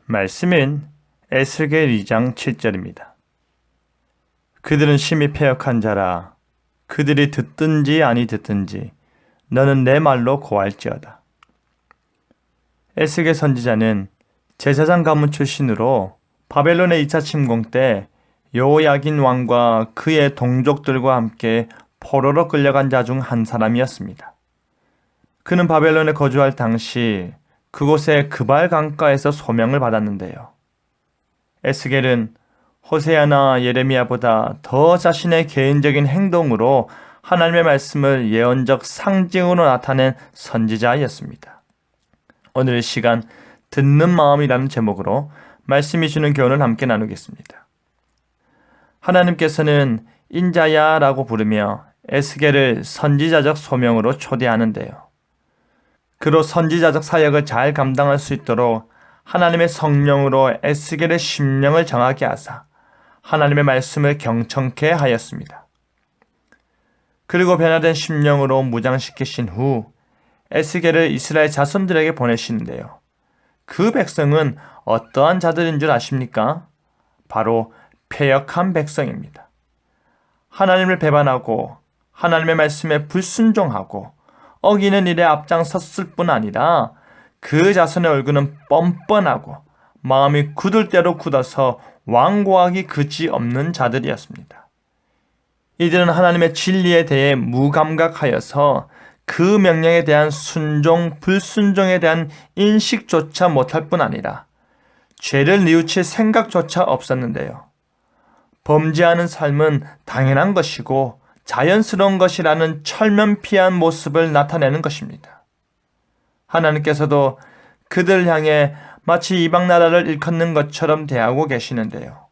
말씀은 에스겔 2장 7절입니다. 그들은 심히 패역한 자라. 그들이 듣든지 아니 듣든지 너는 내 말로 고할지어다. 에스겔 선지자는 제사장 가문 출신으로 바벨론의 2차 침공 때 여호야긴 왕과 그의 동족들과 함께 포로로 끌려간 자 중 한 사람이었습니다. 그는 바벨론에 거주할 당시 그곳의 그발 강가에서 소명을 받았는데요. 에스겔은 호세아나 예레미야보다 더 자신의 개인적인 행동으로 하나님의 말씀을 예언적 상징으로 나타낸 선지자였습니다. 오늘 시간 듣는 마음이라는 제목으로 말씀이 주는 교훈을 함께 나누겠습니다. 하나님께서는 인자야 라고 부르며 에스겔을 선지자적 소명으로 초대하는데요. 그로 선지자적 사역을 잘 감당할 수 있도록 하나님의 성령으로 에스겔의 심령을 정하게 하사 하나님의 말씀을 경청케 하였습니다. 그리고 변화된 심령으로 무장시키신 후 에스겔을 이스라엘 자손들에게 보내시는데요. 그 백성은 어떠한 자들인 줄 아십니까? 바로 패역한 백성입니다. 하나님을 배반하고 하나님의 말씀에 불순종하고 어기는 일에 앞장섰을 뿐 아니라 그 자손의 얼굴은 뻔뻔하고 마음이 굳을 대로 굳어서 완고하기 그지없는 자들이었습니다. 이들은 하나님의 진리에 대해 무감각하여서 그 명령에 대한 순종, 불순종에 대한 인식조차 못할 뿐 아니라 죄를 뉘우칠 생각조차 없었는데요. 범죄하는 삶은 당연한 것이고 자연스러운 것이라는 철면피한 모습을 나타내는 것입니다. 하나님께서도 그들 향해 마치 이방 나라를 일컫는 것처럼 대하고 계시는데요.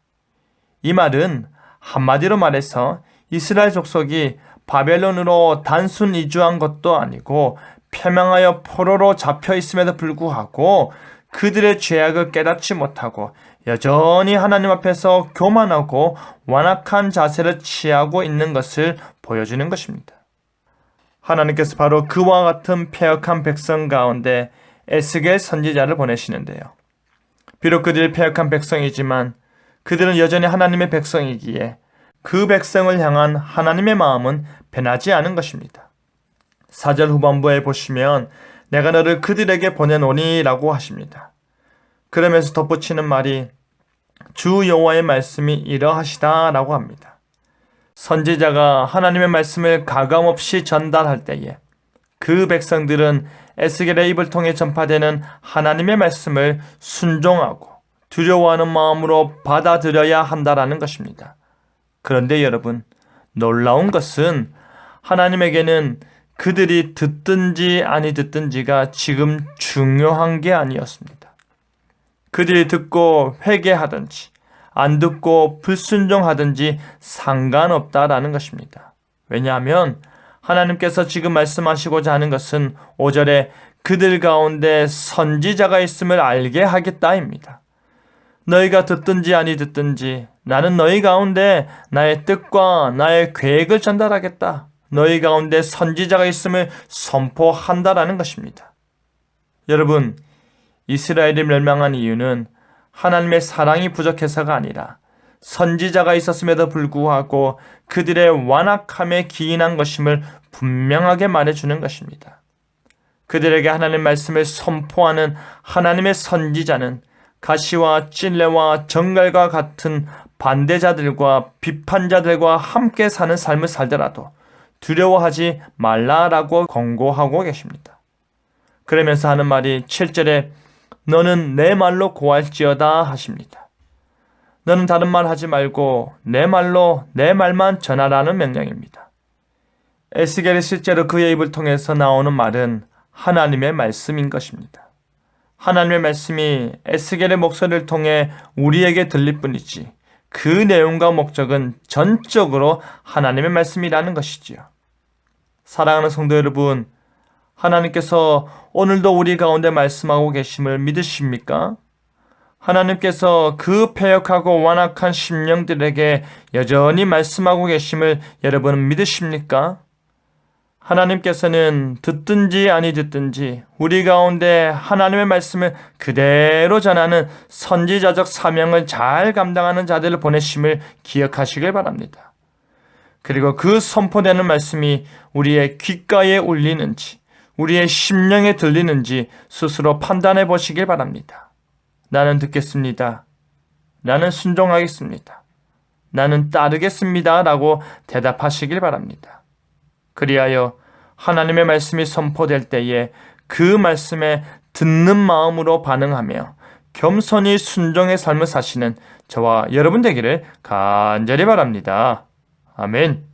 이 말은 한마디로 말해서 이스라엘 족속이 바벨론으로 단순 이주한 것도 아니고 패망하여 포로로 잡혀 있음에도 불구하고 그들의 죄악을 깨닫지 못하고 여전히 하나님 앞에서 교만하고 완악한 자세를 취하고 있는 것을 보여주는 것입니다. 하나님께서 바로 그와 같은 패역한 백성 가운데 에스겔 선지자를 보내시는데요. 비록 그들이 패역한 백성이지만 그들은 여전히 하나님의 백성이기에 그 백성을 향한 하나님의 마음은 변하지 않은 것입니다. 4절 후반부에 보시면 내가 너를 그들에게 보내노니 라고 하십니다. 그러면서 덧붙이는 말이 주 여호와의 말씀이 이러하시다 라고 합니다. 선지자가 하나님의 말씀을 가감없이 전달할 때에 그 백성들은 에스겔의 입을 통해 전파되는 하나님의 말씀을 순종하고 두려워하는 마음으로 받아들여야 한다라는 것입니다. 그런데 여러분, 놀라운 것은 하나님에게는 그들이 듣든지 아니 듣든지가 지금 중요한 게 아니었습니다. 그들이 듣고 회개하든지 안 듣고 불순종하든지 상관없다라는 것입니다. 왜냐하면 하나님께서 지금 말씀하시고자 하는 것은 5절에 그들 가운데 선지자가 있음을 알게 하겠다입니다. 너희가 듣든지 아니 듣든지 나는 너희 가운데 나의 뜻과 나의 계획을 전달하겠다. 너희 가운데 선지자가 있음을 선포한다라는 것입니다. 여러분, 이스라엘이 멸망한 이유는 하나님의 사랑이 부족해서가 아니라 선지자가 있었음에도 불구하고 그들의 완악함에 기인한 것임을 분명하게 말해주는 것입니다. 그들에게 하나님의 말씀을 선포하는 하나님의 선지자는 가시와 찔레와 정갈과 같은 반대자들과 비판자들과 함께 사는 삶을 살더라도 두려워하지 말라라고 권고하고 계십니다. 그러면서 하는 말이 7절에 너는 내 말로 고할지어다 하십니다. 너는 다른 말 하지 말고 내 말로 내 말만 전하라는 명령입니다. 에스겔이 실제로 그의 입을 통해서 나오는 말은 하나님의 말씀인 것입니다. 하나님의 말씀이 에스겔의 목소리를 통해 우리에게 들릴 뿐이지 그 내용과 목적은 전적으로 하나님의 말씀이라는 것이지요. 사랑하는 성도 여러분, 하나님께서 오늘도 우리 가운데 말씀하고 계심을 믿으십니까? 하나님께서 그 패역하고 완악한 심령들에게 여전히 말씀하고 계심을 여러분은 믿으십니까? 하나님께서는 듣든지 아니 듣든지 우리 가운데 하나님의 말씀을 그대로 전하는 선지자적 사명을 잘 감당하는 자들을 보내심을 기억하시길 바랍니다. 그리고 그 선포되는 말씀이 우리의 귓가에 울리는지 우리의 심령에 들리는지 스스로 판단해 보시길 바랍니다. 나는 듣겠습니다. 나는 순종하겠습니다. 나는 따르겠습니다. 라고 대답하시길 바랍니다. 그리하여 하나님의 말씀이 선포될 때에 그 말씀에 듣는 마음으로 반응하며 겸손히 순종의 삶을 사시는 저와 여러분 되기를 간절히 바랍니다. 아멘.